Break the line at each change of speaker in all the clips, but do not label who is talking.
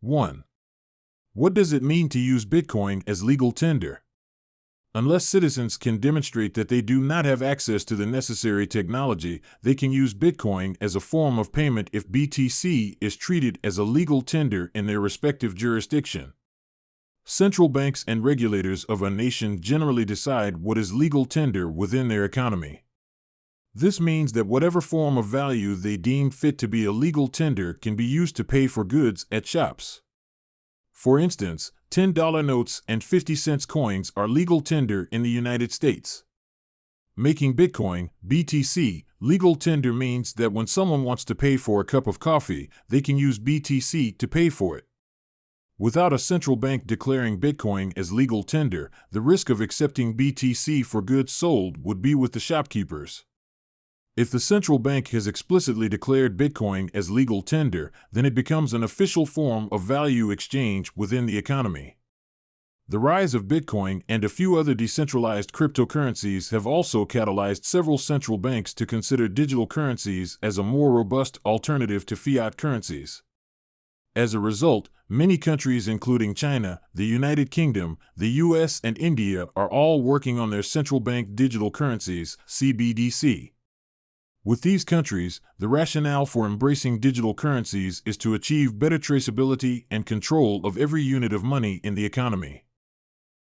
1. What does it mean to use Bitcoin as legal tender? Unless citizens can demonstrate that they do not have access to the necessary technology, they can use Bitcoin as a form of payment if BTC is treated as a legal tender in their respective jurisdiction. Central banks and regulators of a nation generally decide what is legal tender within their economy. This means that whatever form of value they deem fit to be a legal tender can be used to pay for goods at shops. For instance, $10 notes and 50-cent coins are legal tender in the United States. Making Bitcoin BTC legal tender means that when someone wants to pay for a cup of coffee, they can use BTC to pay for it. Without a central bank declaring Bitcoin as legal tender, the risk of accepting BTC for goods sold would be with the shopkeepers. If the central bank has explicitly declared Bitcoin as legal tender, then it becomes an official form of value exchange within the economy. The rise of Bitcoin and a few other decentralized cryptocurrencies have also catalyzed several central banks to consider digital currencies as a more robust alternative to fiat currencies. As a result, many countries including China, the United Kingdom, the US, and India are all working on their central bank digital currencies, CBDC. With these countries, the rationale for embracing digital currencies is to achieve better traceability and control of every unit of money in the economy.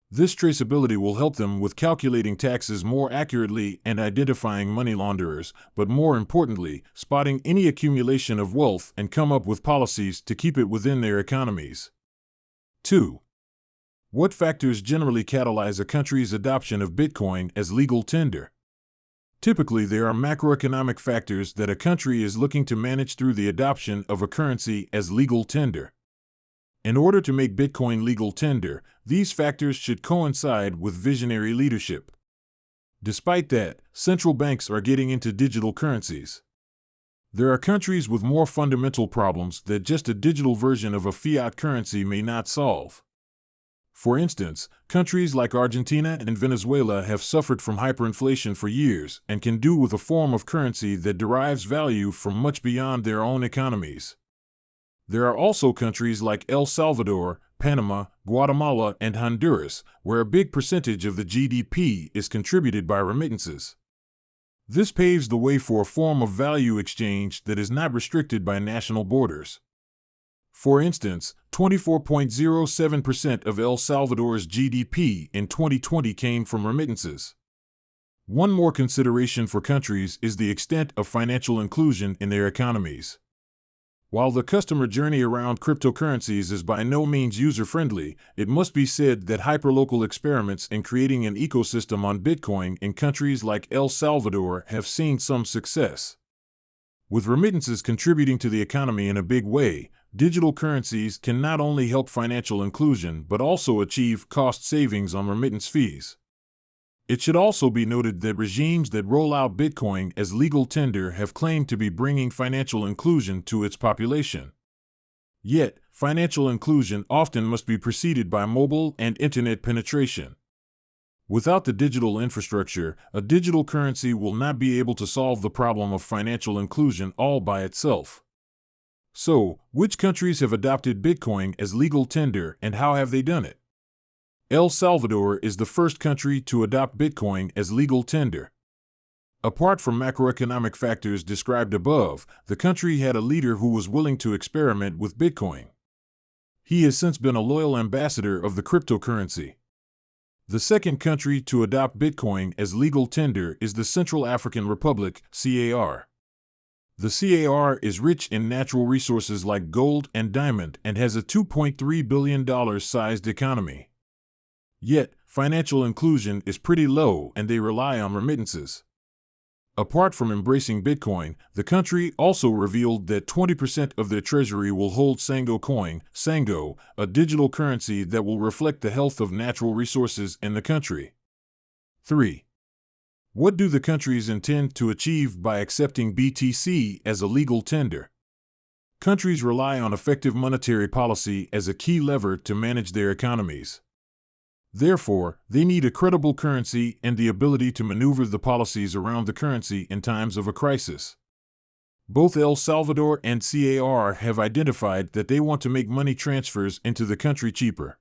This traceability will help them with calculating taxes more accurately and identifying money launderers, but more importantly, spotting any accumulation of wealth and come up with policies to keep it within their economies. 2. What factors generally catalyze a country's adoption of Bitcoin as legal tender? Typically, there are macroeconomic factors that a country is looking to manage through the adoption of a currency as legal tender. In order to make Bitcoin legal tender, these factors should coincide with visionary leadership. Despite that, central banks are getting into digital currencies. There are countries with more fundamental problems that just a digital version of a fiat currency may not solve. For instance, countries like Argentina and Venezuela have suffered from hyperinflation for years and can do with a form of currency that derives value from much beyond their own economies. There are also countries like El Salvador, Panama, Guatemala, and Honduras, where a big percentage of the GDP is contributed by remittances. This paves the way for a form of value exchange that is not restricted by national borders. For instance, 24.07% of El Salvador's GDP in 2020 came from remittances. One more consideration for countries is the extent of financial inclusion in their economies. While the customer journey around cryptocurrencies is by no means user-friendly, it must be said that hyperlocal experiments in creating an ecosystem on Bitcoin in countries like El Salvador have seen some success. With remittances contributing to the economy in a big way, digital currencies can not only help financial inclusion but also achieve cost savings on remittance fees. It should also be noted that regimes that roll out Bitcoin as legal tender have claimed to be bringing financial inclusion to its population. Yet, financial inclusion often must be preceded by mobile and internet penetration. Without the digital infrastructure, a digital currency will not be able to solve the problem of financial inclusion all by itself. So, which countries have adopted Bitcoin as legal tender and how have they done it? El Salvador is the first country to adopt Bitcoin as legal tender. Apart from macroeconomic factors described above, the country had a leader who was willing to experiment with Bitcoin. He has since been a loyal ambassador of the cryptocurrency. The second country to adopt Bitcoin as legal tender is the Central African Republic, CAR. The CAR is rich in natural resources like gold and diamond and has a $2.3 billion sized economy. Yet, financial inclusion is pretty low and they rely on remittances. Apart from embracing Bitcoin, the country also revealed that 20% of their treasury will hold Sango coin, Sango, a digital currency that will reflect the health of natural resources in the country. 3. What do the countries intend to achieve by accepting BTC as a legal tender? Countries rely on effective monetary policy as a key lever to manage their economies. Therefore, they need a credible currency and the ability to maneuver the policies around the currency in times of a crisis. Both El Salvador and CAR have identified that they want to make money transfers into the country cheaper.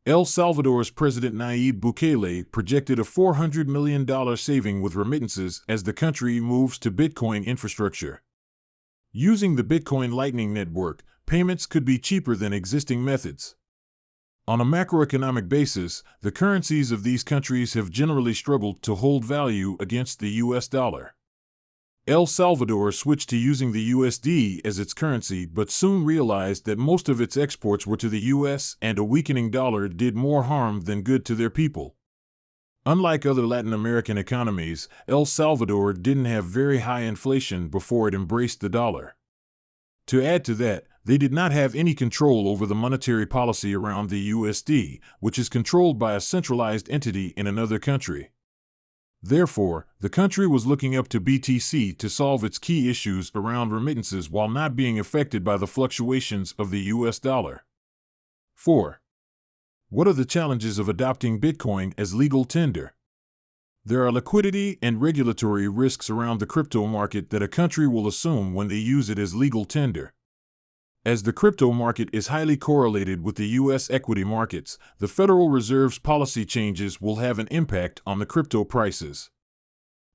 El Salvador's President Nayib Bukele projected a $400 million saving with remittances as the country moves to Bitcoin infrastructure. Using the Bitcoin Lightning Network, payments could be cheaper than existing methods. On a macroeconomic basis, the currencies of these countries have generally struggled to hold value against the US dollar. El Salvador switched to using the USD as its currency but soon realized that most of its exports were to the US and a weakening dollar did more harm than good to their people. Unlike other Latin American economies, El Salvador didn't have very high inflation before it embraced the dollar. To add to that, they did not have any control over the monetary policy around the USD, which is controlled by a centralized entity in another country. Therefore, the country was looking up to BTC to solve its key issues around remittances while not being affected by the fluctuations of the US dollar. 4. What are the challenges of adopting Bitcoin as legal tender? There are liquidity and regulatory risks around the crypto market that a country will assume when they use it as legal tender. As the crypto market is highly correlated with the U.S. equity markets, the Federal Reserve's policy changes will have an impact on the crypto prices.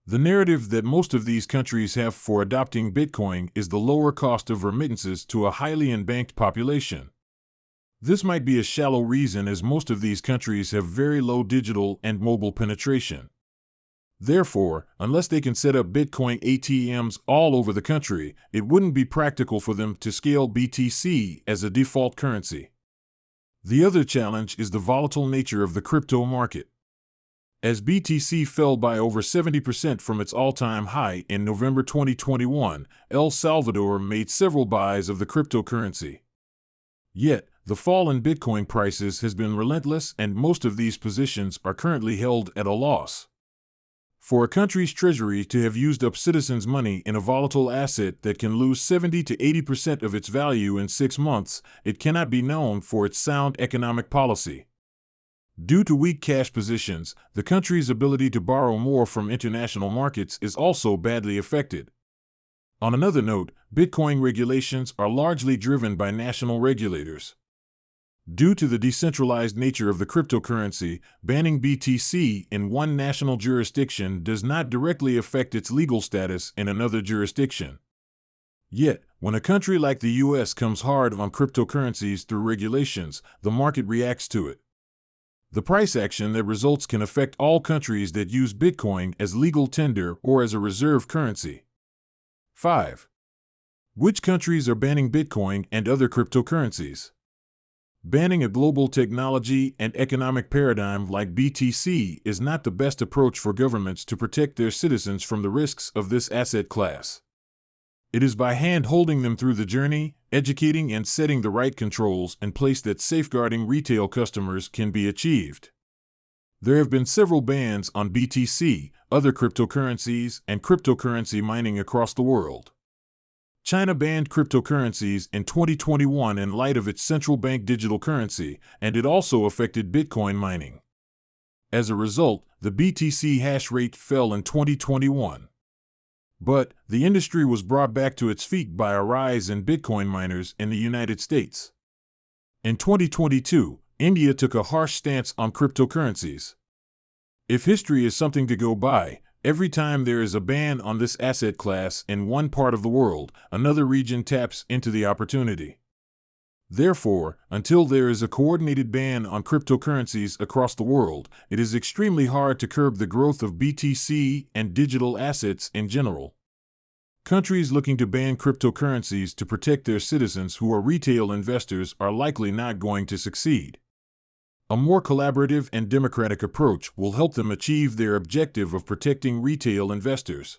The narrative that most of these countries have for adopting Bitcoin is the lower cost of remittances to a highly unbanked population. This might be a shallow reason, as most of these countries have very low digital and mobile penetration. Therefore, unless they can set up Bitcoin ATMs all over the country, it wouldn't be practical for them to scale BTC as a default currency. The other challenge is the volatile nature of the crypto market. As BTC fell by over 70% from its all-time high in November 2021, El Salvador made several buys of the cryptocurrency. Yet, the fall in Bitcoin prices has been relentless, and most of these positions are currently held at a loss. For a country's treasury to have used up citizens' money in a volatile asset that can lose 70 to 80% of its value in 6 months, it cannot be known for its sound economic policy. Due to weak cash positions, the country's ability to borrow more from international markets is also badly affected. On another note, Bitcoin regulations are largely driven by national regulators. Due to the decentralized nature of the cryptocurrency, banning BTC in one national jurisdiction does not directly affect its legal status in another jurisdiction. Yet, when a country like the US comes hard on cryptocurrencies through regulations, the market reacts to it. The price action that results can affect all countries that use Bitcoin as legal tender or as a reserve currency. 5. Which countries are banning Bitcoin and other cryptocurrencies? Banning a global technology and economic paradigm like BTC is not the best approach for governments to protect their citizens from the risks of this asset class. It is by hand-holding them through the journey, educating and setting the right controls in place that safeguarding retail customers can be achieved. There have been several bans on BTC, other cryptocurrencies, and cryptocurrency mining across the world. China banned cryptocurrencies in 2021 in light of its central bank digital currency, and it also affected Bitcoin mining. As a result, the BTC hash rate fell in 2021. But the industry was brought back to its feet by a rise in Bitcoin miners in the United States. In 2022, India took a harsh stance on cryptocurrencies. If history is something to go by, every time there is a ban on this asset class in one part of the world, another region taps into the opportunity. Therefore, until there is a coordinated ban on cryptocurrencies across the world, it is extremely hard to curb the growth of BTC and digital assets in general. Countries looking to ban cryptocurrencies to protect their citizens who are retail investors are likely not going to succeed. A more collaborative and democratic approach will help them achieve their objective of protecting retail investors.